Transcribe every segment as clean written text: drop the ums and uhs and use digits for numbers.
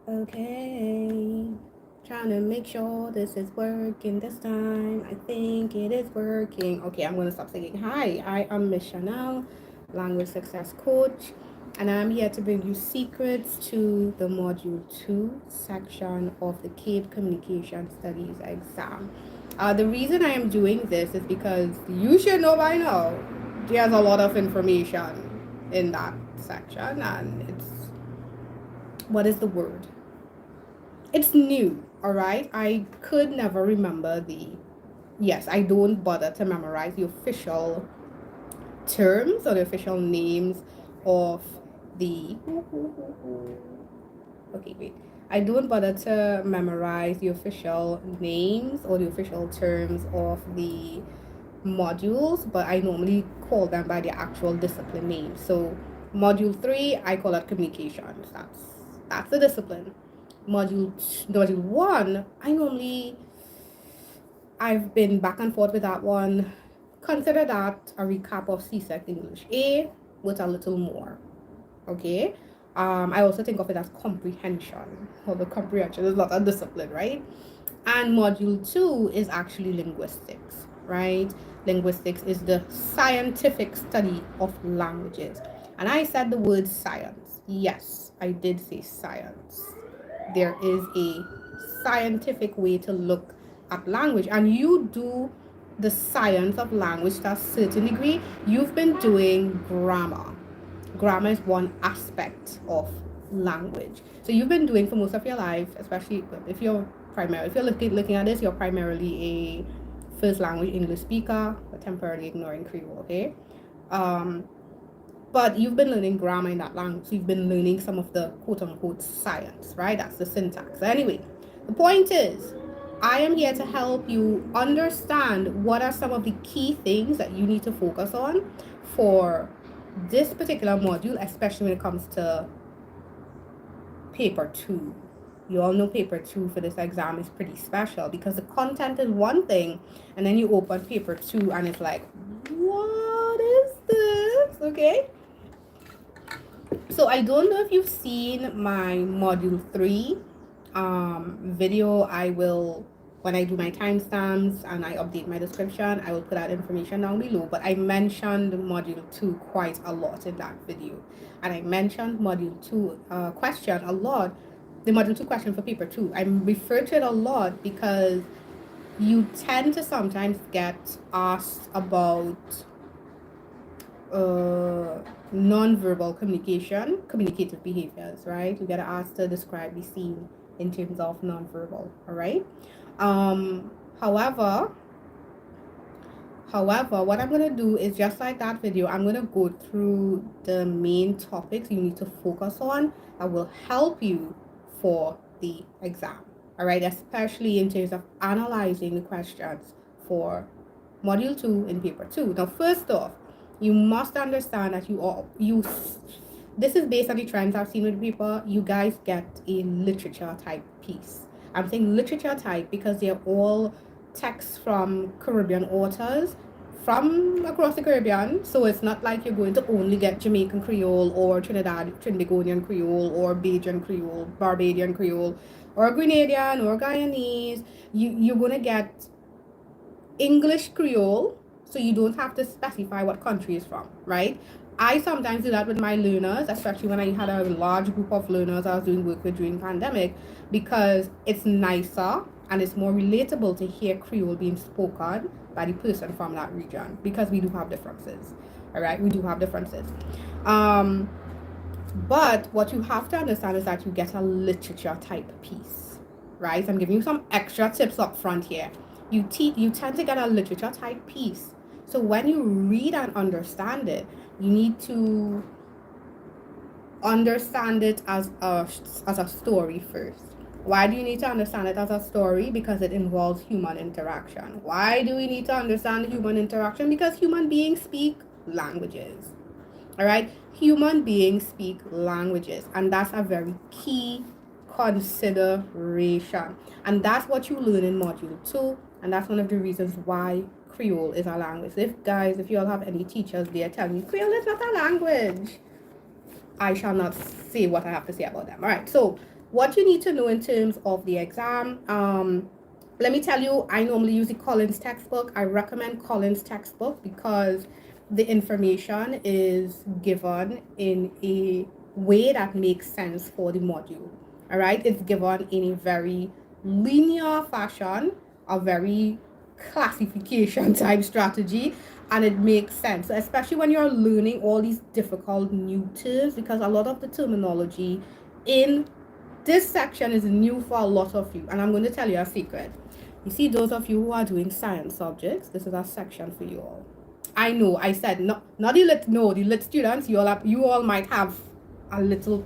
Okay. Trying to make sure this is working this time. I think it is working. Okay, I'm going to stop singing. Hi, I am Miss Chanelle, language success coach, and I'm here to bring you secrets to the Module 2 section of the CAPE Communication Studies exam. The reason I am doing this is because you should know by now there's a lot of information in that section, and it's what is the word? It's new, all right? I could never remember yes, I don't bother to memorize the official terms or the official names of the. Okay, wait. I don't bother to memorize the official names or the official terms of the modules, but I normally call them by the actual discipline name. So, module 3, I call it communications. That's the discipline. Module 1, I've been back and forth with that one. Consider that a recap of CSEC English A with a little more. Okay. I also think of it as comprehension. Although comprehension is not a discipline, right? And module 2 is actually linguistics, right? Linguistics is the scientific study of languages. And I said the word science. Yes, I did say science. There is a scientific way to look at language, and you do the science of language to a certain degree. You've been doing grammar. Grammar is one aspect of language. So you've been doing for most of your life, especially if you're looking at this, you're primarily a first language English speaker, but temporarily ignoring Creole, okay? Um, but you've been learning grammar in that language. So you've been learning some of the quote unquote science, right? That's the syntax. Anyway, the point is, I am here to help you understand what are some of the key things that you need to focus on for this particular module, especially when it comes to paper 2. You all know paper 2 for this exam is pretty special because the content is one thing, and then you open paper 2 and it's like, what is this? Okay. So I don't know if you've seen my module 3 video. I will, when I do my timestamps and I update my description, I will put that information down below. But I mentioned module 2 quite a lot in that video, and I mentioned module 2 question a lot. The module 2 question for paper 2, I refer to it a lot because you tend to sometimes get asked about non-verbal communication, communicative behaviors, right? You get asked to describe the scene in terms of non-verbal, all right? Um, however, what I'm going to do is just like that video, I'm going to go through the main topics you need to focus on that will help you for the exam, all right? Especially in terms of analyzing the questions for module 2 in paper 2. Now, first off, you must understand that this is based on the trends I've seen with people. You guys get a literature type piece. I'm saying literature type because they're all texts from Caribbean authors from across the Caribbean. So it's not like you're going to only get Jamaican Creole or Trinidadian Creole or Bajan Creole, Barbadian Creole, or Grenadian or Guyanese. You're going to get English Creole, so you don't have to specify what country it's from, right? I sometimes do that with my learners, especially when I had a large group of learners I was doing work with during pandemic, because it's nicer and it's more relatable to hear Creole being spoken by the person from that region, because we do have differences. All right, we do have differences. Um, but what you have to understand is that you get a literature type piece, right? I'm giving you some extra tips up front here. You tend to get a literature type piece. So when you read and understand it, you need to understand it as a story first. Why do you need to understand it as a story? Because it involves human interaction. Why do we need to understand human interaction? Because human beings speak languages. All right, human beings speak languages, and that's a very key consideration. And that's what you learn in module 2, and that's one of the reasons why Creole is a language. If you all have any teachers there telling you Creole is not a language, I shall not say what I have to say about them. All right, so what you need to know in terms of the exam, let me tell you, I normally use the Collins textbook. I recommend Collins textbook because the information is given in a way that makes sense for the module. All right, it's given in a very linear fashion, a very classification type strategy, and it makes sense. So especially when you're learning all these difficult new terms, because a lot of the terminology in this section is new for a lot of you, and I'm going to tell you a secret. You see, those of you who are doing science subjects, this is a section for you all. I know I said not the lit, no, the lit students, you all might have a little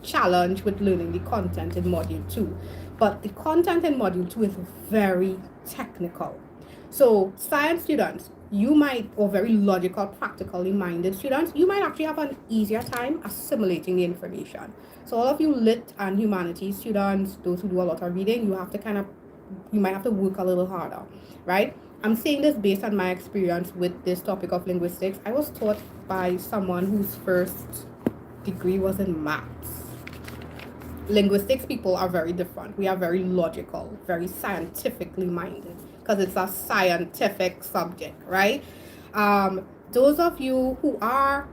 challenge with learning the content in module 2, but the content in module 2 is very technical. So science students, you might, or very logical, practically minded students, you might actually have an easier time assimilating the information. So all of you lit and humanities students, those who do a lot of reading, you might have to work a little harder, right? I'm saying this based on my experience with this topic of linguistics. I was taught by someone whose first degree was in maths. Linguistics people are very different. We are very logical, very scientifically minded because it's a scientific subject, right? Those of you who are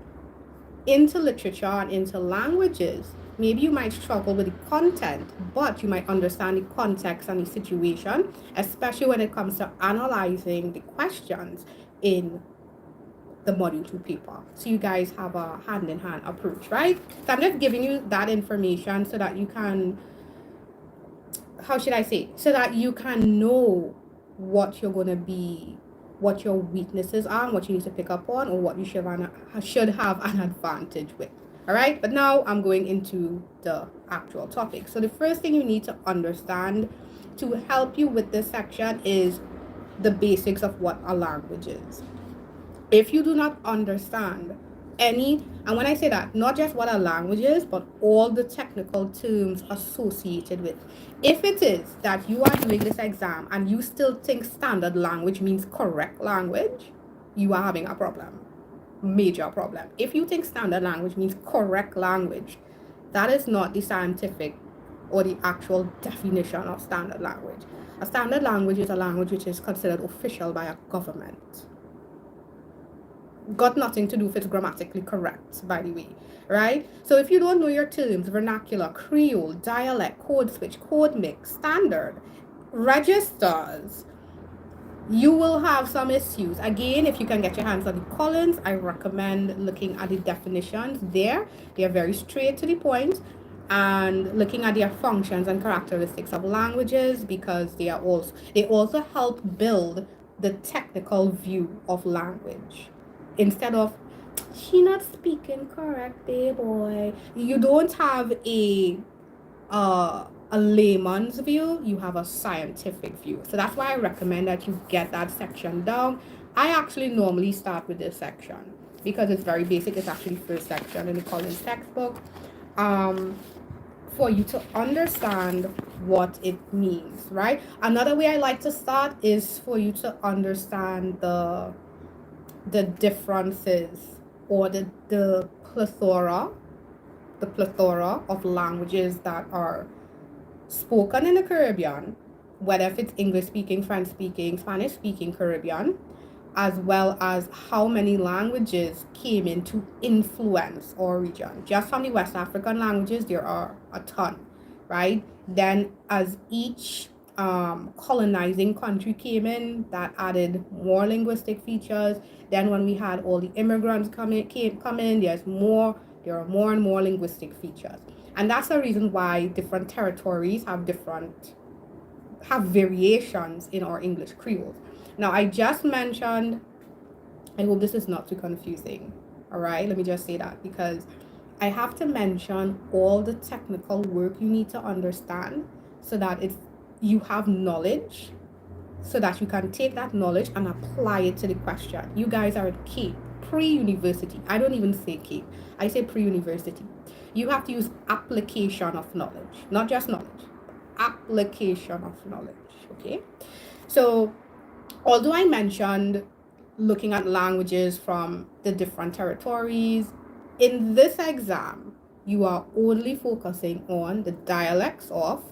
into literature and into languages, maybe you might struggle with the content, but you might understand the context and the situation, especially when it comes to analyzing the questions in the module 2 paper. So you guys have a hand-in-hand approach, right? So I'm just giving you that information so that you can, how should I say, so that you can know what you're going to be, what your weaknesses are, and what you need to pick up on, or what you should have an advantage with. All right, but now I'm going into the actual topic. So the first thing you need to understand to help you with this section is the basics of what a language is. If you do not understand any, and when I say that, not just what a language is, but all the technical terms associated with. If it is that you are doing this exam and you still think standard language means correct language, you are having a problem. Major problem. If you think standard language means correct language, that is not the scientific or the actual definition of standard language. A standard language is a language which is considered official by a government. Got nothing to do if it's grammatically correct, by the way, right? So if you don't know your terms, vernacular, Creole, dialect, code switch, code mix, standard, registers, you will have some issues. Again, if you can get your hands on the Collins, I recommend looking at the definitions there. They are very straight to the point, and looking at their functions and characteristics of languages, because they also help build the technical view of language. Instead of, she not speaking correctly, boy, you don't have a layman's view, you have a scientific view. So that's why I recommend that you get that section down. I actually normally start with this section because it's very basic. It's actually first section in the Collins textbook, for you to understand what it means, right? Another way I like to start is for you to understand the differences, or the plethora of languages that are spoken in the Caribbean, whether if it's English speaking, French speaking, Spanish speaking Caribbean, as well as how many languages came in to influence our region. Just from the West African languages, there are a ton, right? Then as each colonizing country came in, that added more linguistic features. Then when we had all the immigrants come in, there are more and more linguistic features. And that's the reason why different territories have variations in our English Creoles. Now, I just mentioned, I hope this is not too confusing. All right, let me just say that, because I have to mention all the technical work you need to understand so that you have knowledge, so that you can take that knowledge and apply it to the question. You guys are at Cape, pre-university. I don't even say Cape, I say pre-university. You have to use application of knowledge, not just knowledge, application of knowledge, okay? So although I mentioned looking at languages from the different territories, in this exam, you are only focusing on the dialects of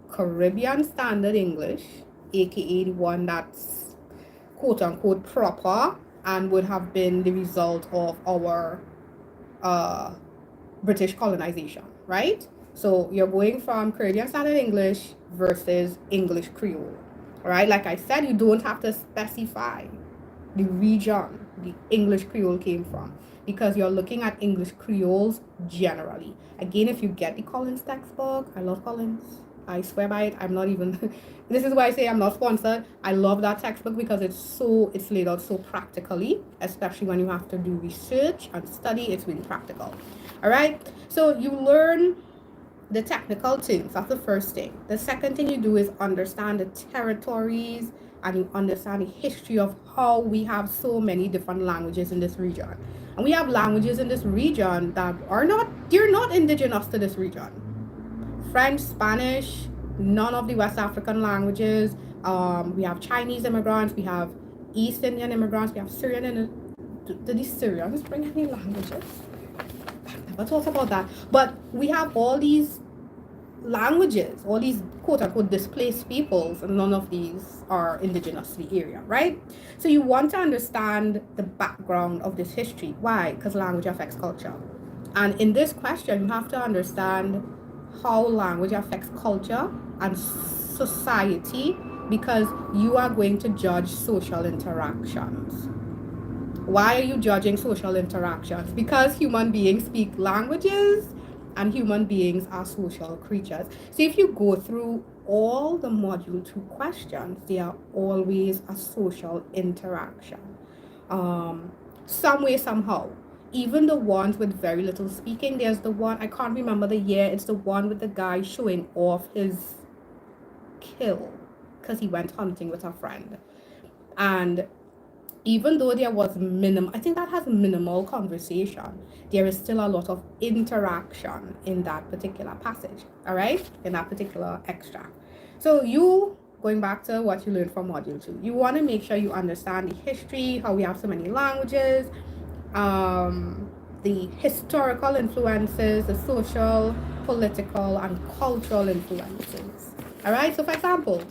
Caribbean Standard English, aka the one that's quote unquote proper and would have been the result of our uh, British colonization, right? So you're going from Caribbean Standard English versus English Creole, right? Like I said, you don't have to specify the region the English Creole came from because you're looking at English Creoles generally. Again, if you get the Collins textbook, I love Collins. I swear by it. I'm not even this is why I say I'm not sponsored. I love that textbook because it's laid out so practically, especially when you have to do research and study. It's really practical. All right. So you learn the technical things. That's the first thing. The second thing you do is understand the territories and you understand the history of how we have so many different languages in this region. And we have languages in this region that they're not indigenous to this region. French, Spanish, none of the West African languages. We have Chinese immigrants, we have East Indian immigrants, we have Syrian. Did these Syrians bring any languages? Never thought about that. But we have all these languages, all these quote unquote displaced peoples, and none of these are indigenous to the area, right? So you want to understand the background of this history. Why? Because language affects culture. And in this question, you have to understand how language affects culture and society because you are going to judge social interactions. Why are you judging social interactions? Because human beings speak languages and human beings are social creatures. So if you go through all the module 2 questions, they are always a social interaction. Some way, somehow. Even the ones with very little speaking, there's the one, I can't remember the year, it's the one with the guy showing off his kill because he went hunting with a friend. And even though there was I think that has minimal conversation, there is still a lot of interaction in that particular passage, all right, in that particular extract. So you, going back to what you learned from module 2, you want to make sure you understand the history, how we have so many languages, the historical influences, the social, political, and cultural influences. All right, so for example,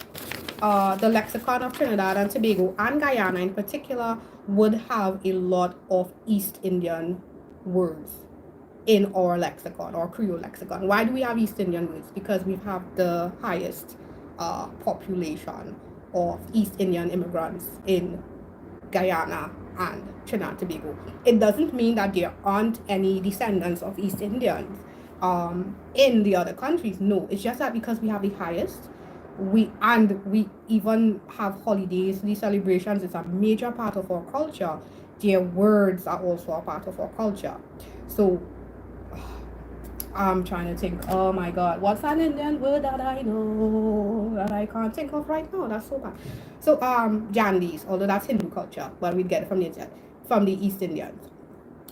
the lexicon of Trinidad and Tobago and Guyana in particular would have a lot of East Indian words in our lexicon, or Creole lexicon. Why do we have East Indian words? Because we have the highest population of East Indian immigrants in Guyana and Trinidad and Tobago. It doesn't mean that there aren't any descendants of East Indians in the other countries. No, it's just that because we have the highest, we even have holidays, these celebrations is a major part of our culture. Their words are also a part of our culture. So I'm trying to think, oh my god, what's an Indian word that I know that I can't think of right now? That's so bad. So Jandis, although that's Hindu culture, but we'd get it from the East Indians.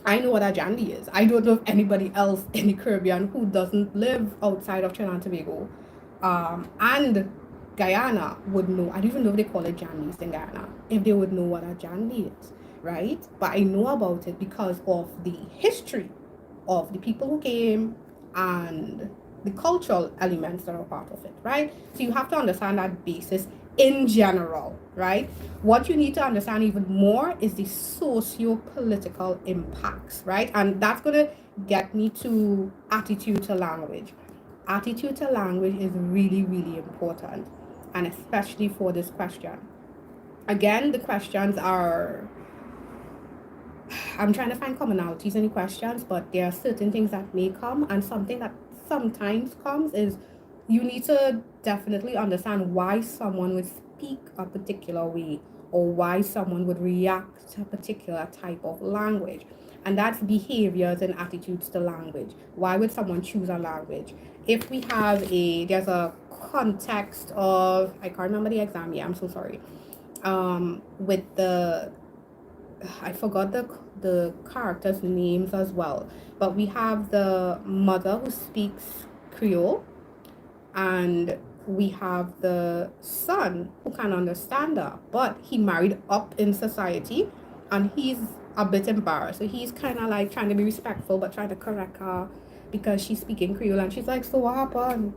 I know what a Jandi is. I don't know if anybody else in the Caribbean who doesn't live outside of Trinidad and Tobago and Guyana would know. I don't even know if they call it Jandis in Guyana, if they would know what a Jandi is, right? But I know about it because of the history of the people who came and the cultural elements that are part of it, right? So you have to understand that basis in general, right? What you need to understand even more is the socio-political impacts, right? And that's going to get me to attitude to language. Attitude to language is really, really important, and especially for this question. Again, the questions are, I'm trying to find commonalities in the questions, but there are certain things that may come, and something that sometimes comes is you need to definitely understand why someone would speak a particular way or why someone would react to a particular type of language. And that's behaviors and attitudes to language. Why would someone choose a language? If we have there's a context of, I can't remember the exam, yeah, I'm so sorry. With I forgot the characters' names as well, but we have the mother who speaks Creole, and we have the son who can understand her, but he married up in society, and he's a bit embarrassed. So he's kind of like trying to be respectful, but trying to correct her because she's speaking Creole, and she's like, so what happened?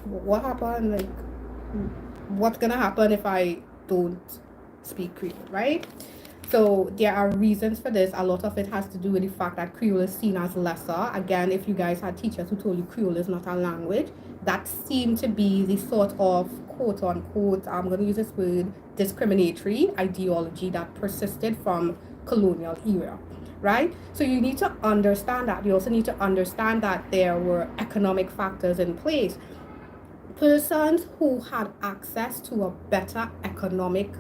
What happened? Like, what's gonna happen if I don't speak Creole, right? So there are reasons for this. A lot of it has to do with the fact that Creole is seen as lesser. Again, if you guys had teachers who told you Creole is not a language, that seemed to be the sort of quote unquote, I'm going to use this word, discriminatory ideology that persisted from colonial era, right? So you need to understand that. You also need to understand that there were economic factors in place. Persons who had access to a better economic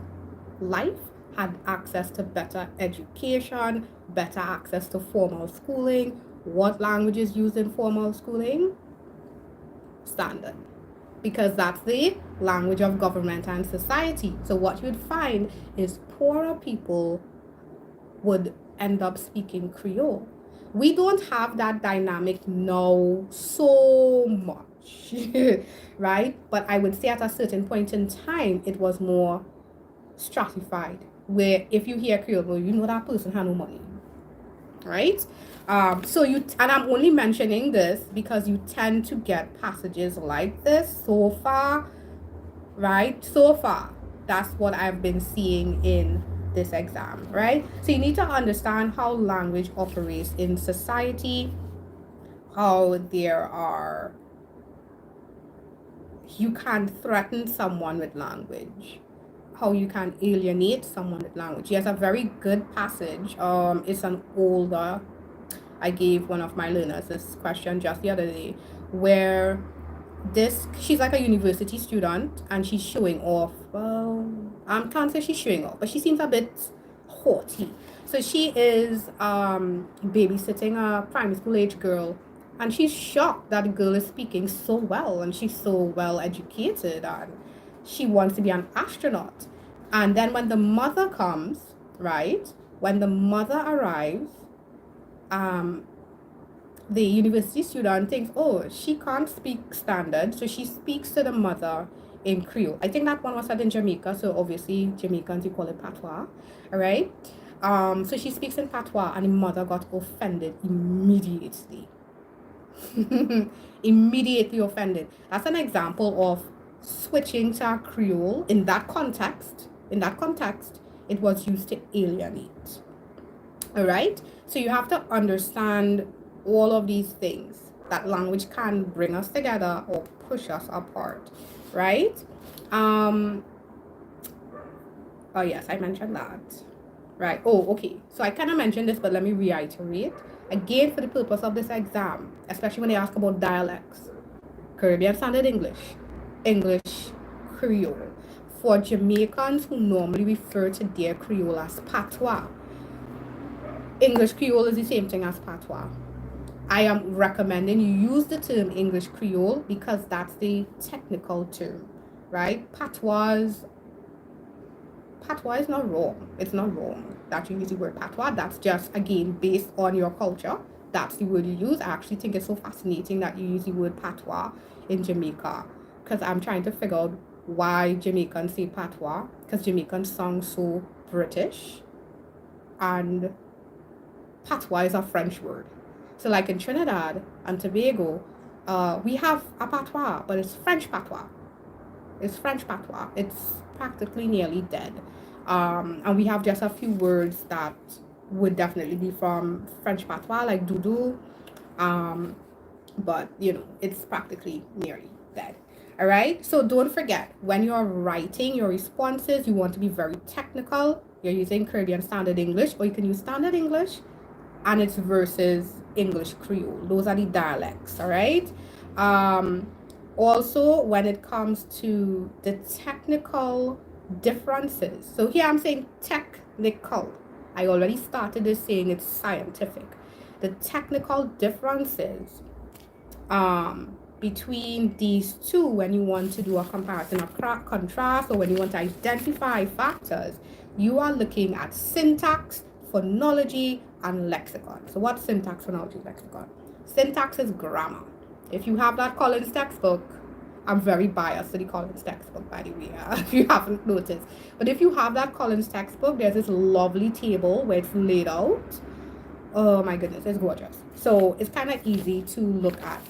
life had access to better education, better access to formal schooling. What language is used in formal schooling? Standard. Because that's the language of government and society. So what you'd find is poorer people would end up speaking Creole. We don't have that dynamic now so much, right? But I would say at a certain point in time, it was more stratified, where if you hear Creole, you know that person has no money, right? And I'm only mentioning this because you tend to get passages like this so far, right? So far, that's what I've been seeing in this exam, right? So you need to understand how language operates in society, how you can threaten someone with language, how you can alienate someone with language. He has a very good passage. It's an older. I gave one of my learners this question just the other day, where she's like a university student and she's showing off. Well, I can't say she's showing off, but she seems a bit haughty. So she is babysitting a primary school age girl, and she's shocked that the girl is speaking so well and she's so well educated and she wants to be an astronaut. And then when the mother comes, right? When the mother arrives, the university student thinks, oh, she can't speak standard, so she speaks to the mother in Creole. I think that one was said in Jamaica, so obviously Jamaicans, you call it patois, all right? So she speaks in patois, and the mother got offended immediately. Immediately offended. That's an example of switching to Creole in that context. In that context, it was used to alienate. All right? So you have to understand all of these things. That language can bring us together or push us apart, right? Oh yes, I mentioned that. Right. Oh, okay. So I kind of mentioned this, but let me reiterate. Again, for the purpose of this exam, especially when they ask about dialects, Caribbean Standard English, English Creole. For Jamaicans who normally refer to their Creole as patois, English Creole is the same thing as patois. I am recommending you use the term English Creole because that's the technical term, right? Patois is not wrong. It's not wrong that you use the word patois. That's just, again, based on your culture. That's the word you use. I actually think it's so fascinating that you use the word patois in Jamaica, because I'm trying to figure out why Jamaicans say patois, because Jamaicans sound so British, and patois is a French word. So like in Trinidad and Tobago, we have a patois, but it's French patois. It's French patois. It's practically nearly dead. And we have just a few words that would definitely be from French patois, like doudou. But, it's practically nearly dead. All right? So don't forget, when you're writing your responses, you want to be very technical. You're using Caribbean Standard English, or you can use Standard English and its versus English Creole. Those are the dialects, all right? Also, when it comes to the technical differences, so here I'm saying technical. I already started this saying it's scientific. The technical differences between these two, when you want to do a comparison or contrast, or when you want to identify factors, you are looking at syntax, phonology, and lexicon. So what's syntax, phonology, lexicon? Syntax is grammar. If you have that Collins textbook, I'm very biased to the Collins textbook, by the way, if you haven't noticed. But if you have that Collins textbook, there's this lovely table where it's laid out Oh my goodness, it's gorgeous. So it's kind of easy to look at.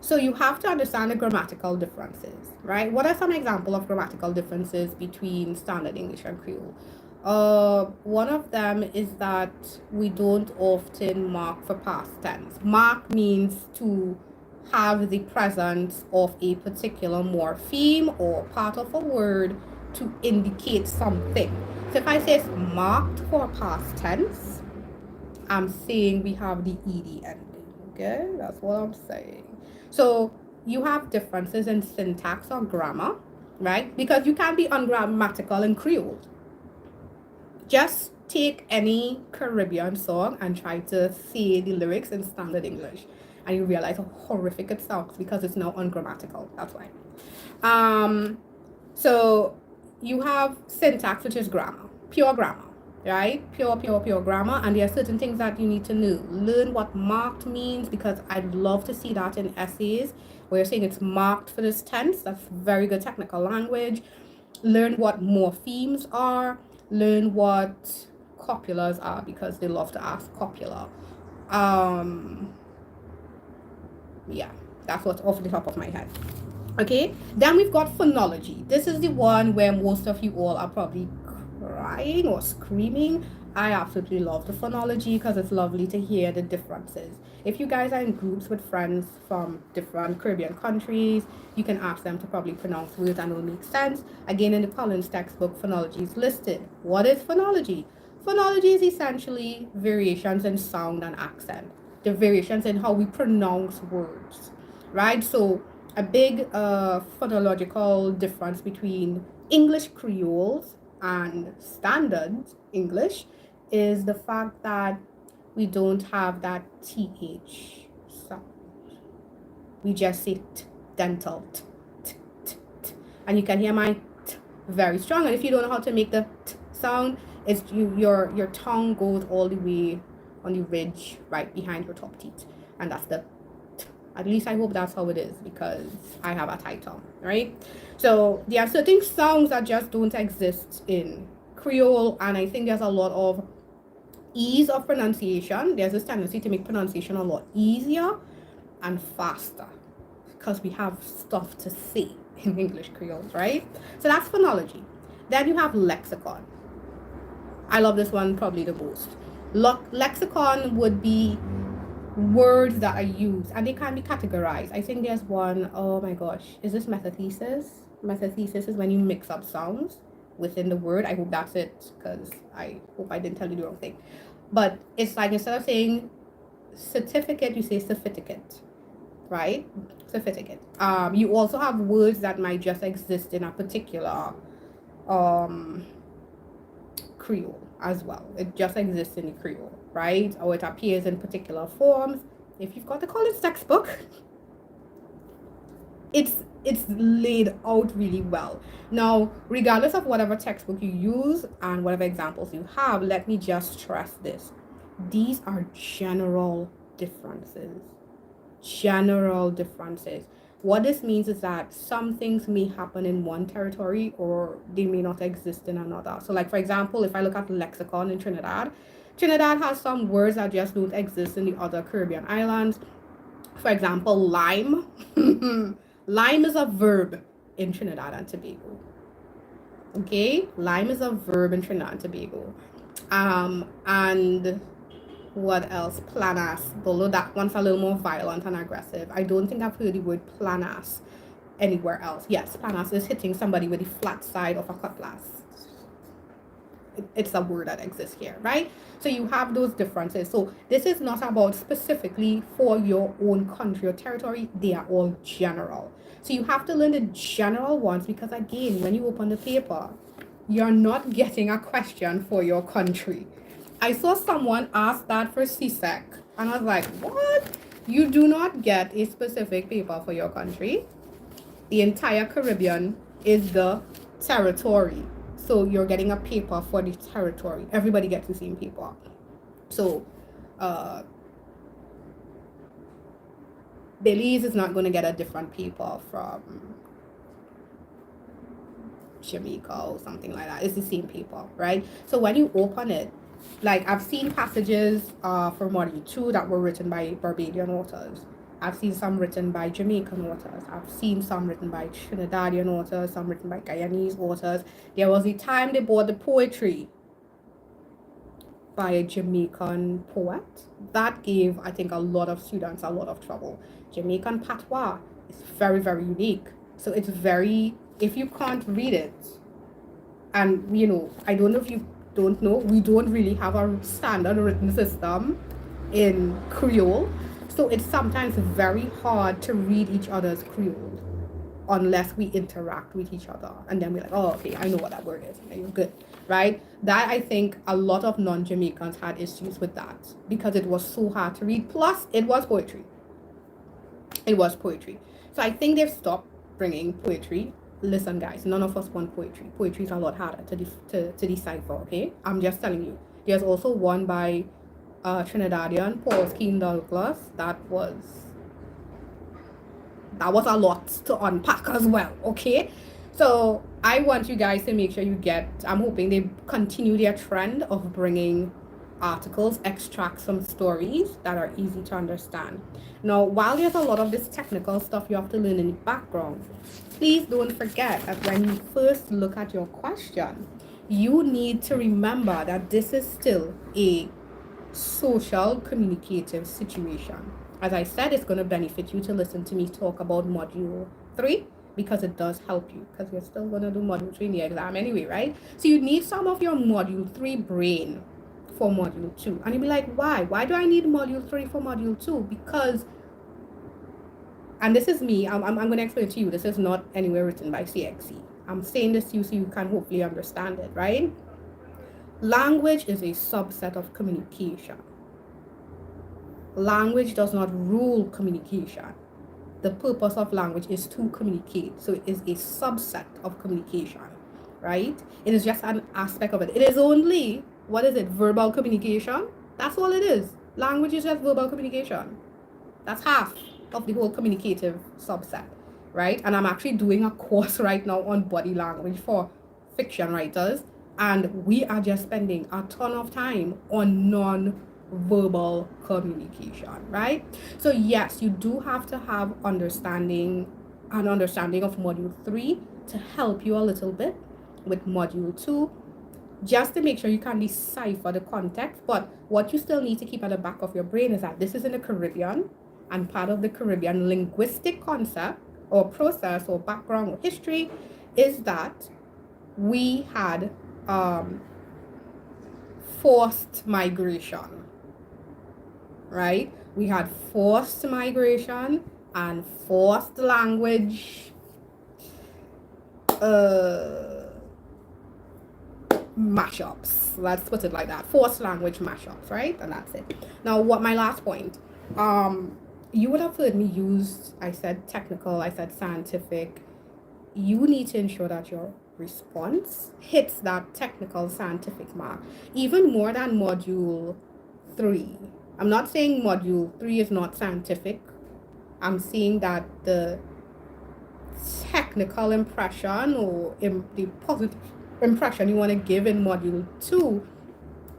So you have to understand the grammatical differences, right? What are some example of grammatical differences between Standard English and Creole? One of them is that we don't often mark for past tense. Mark means to have the presence of a particular morpheme or part of a word to indicate something. So if I say it's marked for past tense, I'm saying we have the ed ending. Okay, that's what I'm saying. So you have differences in syntax or grammar, right? Because you can be ungrammatical in Creole. Just take any Caribbean song and try to say the lyrics in Standard English, and you realize how horrific it sounds because it's now ungrammatical. That's why. So you have syntax, which is grammar, pure grammar, right? Pure grammar. And there are certain things that you need to know. Learn what marked means, because I'd love to see that in essays where you're saying it's marked for this tense. That's very good technical language. Learn what morphemes are. Learn what copulars are, because they love to ask copula. Yeah, that's what's off the top of my head. Okay, then we've got phonology. This is the one where most of you all are probably crying or screaming. I absolutely love the phonology because it's lovely to hear the differences. If you guys are in groups with friends from different Caribbean countries, you can ask them to probably pronounce words and it'll make sense. Again, in the Collins textbook, phonology is listed. What is phonology? Phonology is essentially variations in sound and accent, the variations in how we pronounce words, right? So a big phonological difference between English Creoles and Standard English is the fact that we don't have that TH sound. We just say t, dental, t, t, t, t. And you can hear my t very strong. And if you don't know how to make the t sound, it's your tongue goes all the way on the ridge right behind your top teeth. And that's the t. At least I hope that's how it is, because I have a tight tongue, right? So there are certain sounds that just don't exist in Creole, and I think there's a lot of ease of pronunciation. There's this tendency to make pronunciation a lot easier and faster because we have stuff to say in English Creoles, right? So that's phonology. Then you have lexicon. I love this one probably the most. Lexicon would be words that are used and they can be categorized. I think there's one, oh my gosh, is this metathesis? Metathesis is when you mix up sounds within the word. I hope that's it, because I hope I didn't tell you the wrong thing. But it's like, instead of saying certificate, you say certificate, right? Certificate. You also have words that might just exist in a particular Creole as well. It just exists in the Creole, right? Or it appears in particular forms. If you've got the college textbook, it's laid out really well. Now, regardless of whatever textbook you use and whatever examples you have, let me just stress this. These are general differences. General differences. What this means is that some things may happen in one territory or they may not exist in another. So like, for example, if I look at the lexicon in Trinidad has some words that just don't exist in the other Caribbean islands. For example, lime. Lime is a verb in Trinidad and Tobago. Okay, lime is a verb in Trinidad and Tobago. And what else? Planas. Although that one's a little more violent and aggressive. I don't think I've heard the word planas anywhere else. Yes, planas is hitting somebody with the flat side of a cutlass. It's a word that exists here, right? So you have those differences. So this is not about specifically for your own country or territory. They are all general. So you have to learn the general ones, because again, when you open the paper, you're not getting a question for your country. I saw someone ask that for CSEC, and I was like, what? You do not get a specific paper for your country. The entire Caribbean is the territory. So you're getting a paper for the territory. Everybody gets the same paper. So Belize is not going to get a different paper from Jamaica or something like that. It's the same paper, right? So when you open it, Like, I've seen passages for Module 2 that were written by Barbadian authors. I've seen some written by Jamaican authors. I've seen some written by Trinidadian authors, some written by Guyanese authors. There was a time they bought the poetry by a Jamaican poet. That gave, I think, a lot of students a lot of trouble. Jamaican patois is very, very unique. So it's very, if you can't read it, and I don't know if you don't know, we don't really have a standard written system in Creole. So it's sometimes very hard to read each other's Creole unless we interact with each other, and then we're like, oh, okay, I know what that word is, and you're good, right? That, I think, a lot of non-Jamaicans had issues with that because it was so hard to read, plus it was poetry. So I think they've stopped bringing poetry. Listen, guys, none of us want poetry. Poetry is a lot harder to decipher, okay? I'm just telling you. There's also one by Trinidadian Paul Skeen Douglas that was a lot to unpack as well, okay? So I want you guys to make sure I'm hoping they continue their trend of bringing articles, extracts from stories that are easy to understand. Now, while there's a lot of this technical stuff you have to learn in the background, please don't forget that when you first look at your question, you need to remember that this is still a social communicative situation. As I said, it's going to benefit you to listen to me talk about Module 3 because it does help you, because you're still going to do Module 3 in the exam anyway, right? So you need some of your Module 3 brain for Module 2. And you'll be like, why? Why do I need Module 3 for Module 2? Because, and this is me, I'm going to explain to you, this is not anywhere written by CXC. I'm saying this to you so you can hopefully understand it, right? Language is a subset of communication. Language does not rule communication. The purpose of language is to communicate. So it is a subset of communication, right? It is just an aspect of it. It is only, verbal communication. That's all it is. Language is just verbal communication. That's half of the whole communicative subset, right? And I'm actually doing a course right now on body language for fiction writers. And we are just spending a ton of time on non-verbal communication, right? So yes, you do have to have an understanding of Module 3 to help you a little bit with Module 2, just to make sure you can decipher the context. But what you still need to keep at the back of your brain is that this is in the Caribbean, and part of the Caribbean linguistic concept or process or background or history is that we had forced migration, right? We had forced migration and forced language mashups. Let's put it like that. Forced language mashups, right? And that's it. Now, what my last point, you would have heard me use, I said technical, I said scientific. You need to ensure that your response hits that technical scientific mark, even more than Module 3. I'm not saying Module 3 is not scientific. I'm saying that the technical impression or the positive impression you want to give in Module 2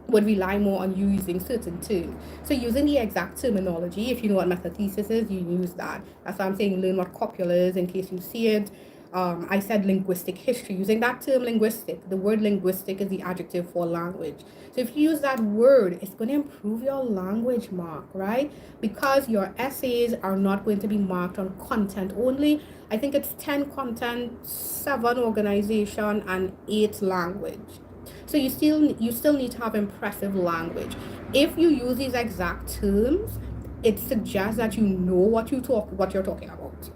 would rely more on you using certain terms. So using the exact terminology, if you know what metathesis is, you use that. That's why I'm saying learn what copula is in case you see it. I said linguistic history, using that term linguistic. The word linguistic is the adjective for language. So if you use that word, it's going to improve your language mark, right? Because your essays are not going to be marked on content only. I think it's 10 content, 7 organization, and 8 language. So you still need to have impressive language. If you use these exact terms, it suggests that you know what you're talking about,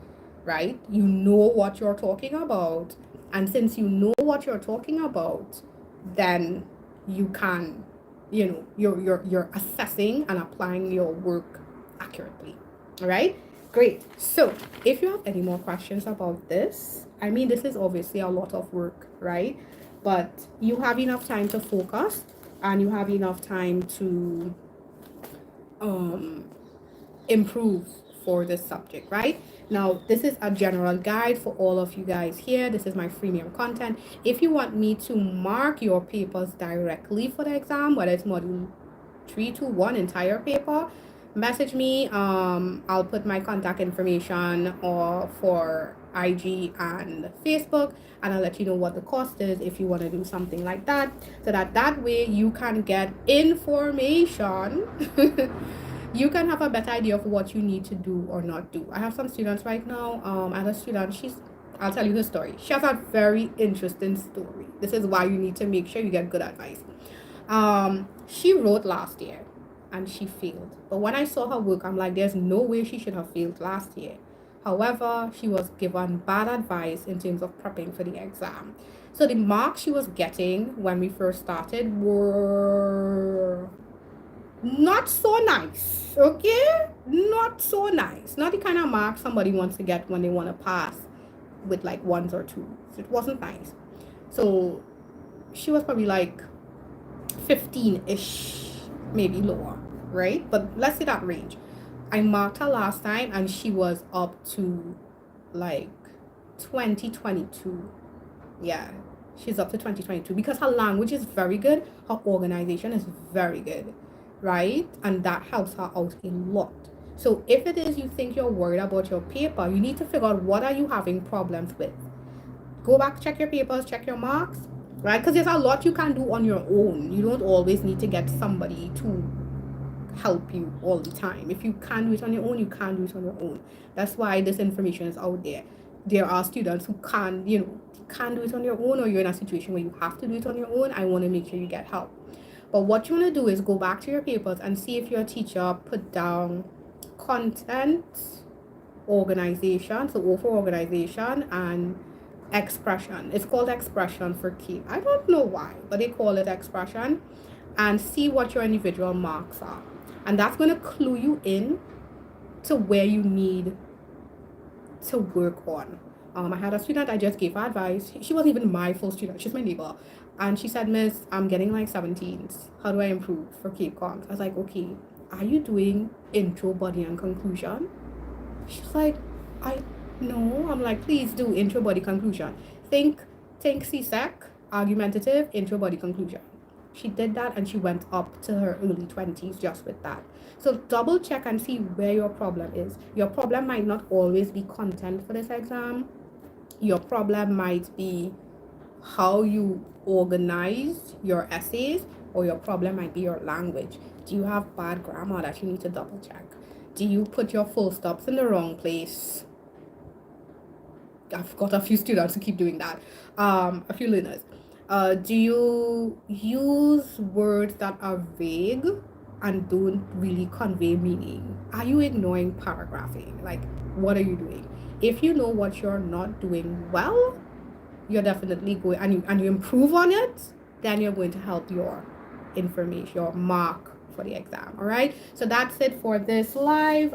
right? You know what you're talking about, and since you know what you're talking about, then you can, you're assessing and applying your work accurately. All right, great. So if you have any more questions about this, I mean, this is obviously a lot of work, right? But you have enough time to focus, and you have enough time to improve for this subject, right? Now, this is a general guide for all of you guys here. This is my freemium content. If you want me to mark your papers directly for the exam, whether it's module 321 entire paper, message me. I'll put my contact information or for IG and Facebook, and I'll let you know what the cost is if you want to do something like that, so that way you can get information. You can have a better idea of what you need to do or not do. I have some students right now. I have a student, I'll tell you her story. She has a very interesting story. This is why you need to make sure you get good advice. She wrote last year and she failed. But when I saw her work, I'm like, there's no way she should have failed last year. However, she was given bad advice in terms of prepping for the exam. So the marks she was getting when we first started were not so nice, okay? Not so nice. Not the kind of marks somebody wants to get when they want to pass with like ones or twos. It wasn't nice. So she was probably like 15-ish, maybe lower, right? But let's say that range. I marked her last time and she was up to like 2022. Yeah, she's up to 2022 because her language is very good, her organization is very good, right? And that helps her out a lot. So if it is you think you're worried about your paper, you need to figure out what are you having problems with. Go back, check your papers, check your marks, right? Because there's a lot you can do on your own. You don't always need to get somebody to help you all the time. If you can't do it on your own, you can't do it on your own. That's why this information is out there. There are students who can't do it on your own, or you're in a situation where you have to do it on your own. I want to make sure you get help. But what you want to do is go back to your papers and see if your teacher put down content, organization, so O for organization, and expression. It's called expression for key. I don't know why, but they call it expression. And see what your individual marks are. And that's going to clue you in to where you need to work on. I had a student, I just gave her advice. She wasn't even my full student, she's my neighbor. And she said, Miss, I'm getting like 17s. How do I improve for Cape Cod? I was like, okay, are you doing intro, body, and conclusion? She's like, I no. I'm like, please do intro, body, conclusion. Think CSEC, argumentative, intro, body, conclusion. She did that and she went up to her early 20s just with that. So double check and see where your problem is. Your problem might not always be content for this exam. Your problem might be how you organize your essays, or your problem might be your language. Do you have bad grammar that you need to double check? Do you put your full stops in the wrong place? I've got a few students who keep doing that. A few learners. Do you use words that are vague and don't really convey meaning? Are you ignoring paragraphing? Like, what are you doing? If you know what you're not doing well, you're definitely going, and you improve on it, then you're going to help your information, your mark for the exam. All right, so that's it for this live.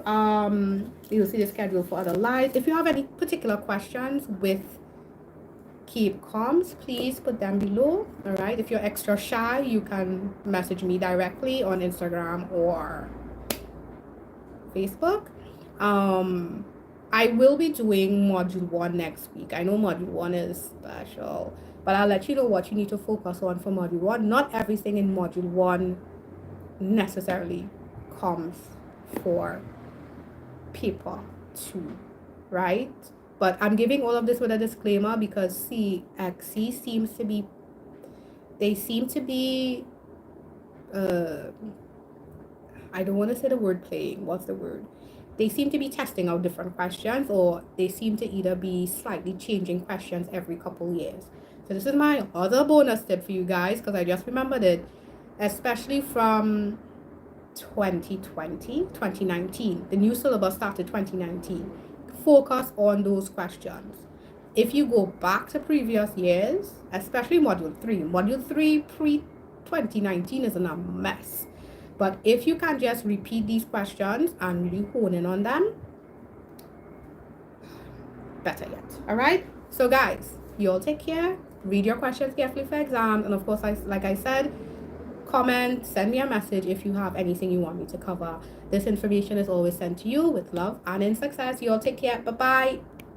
You'll see the schedule for other lives. If you have any particular questions with Keep Comms, please put them below. All right, if you're extra shy, you can message me directly on Instagram or Facebook. I will be doing module 1 next week. I know module 1 is special, but I'll let you know what you need to focus on for module 1. Not everything in module 1 necessarily comes for paper 2, right? But I'm giving all of this with a disclaimer because CXC seems to be, I don't want to say the word playing. What's the word? They seem to be testing out different questions, or they seem to either be slightly changing questions every couple years. So this is my other bonus tip for you guys, because I just remembered it, especially from 2019. The new syllabus started 2019. Focus on those questions. If you go back to previous years, especially module 3 pre-2019 is in a mess. But if you can just repeat these questions and really hone in on them, better yet. All right, so guys, you all take care, read your questions carefully for exams, and of course, like I said, comment, send me a message if you have anything you want me to cover. This information is always sent to you with love and in success. You all take care. Bye bye.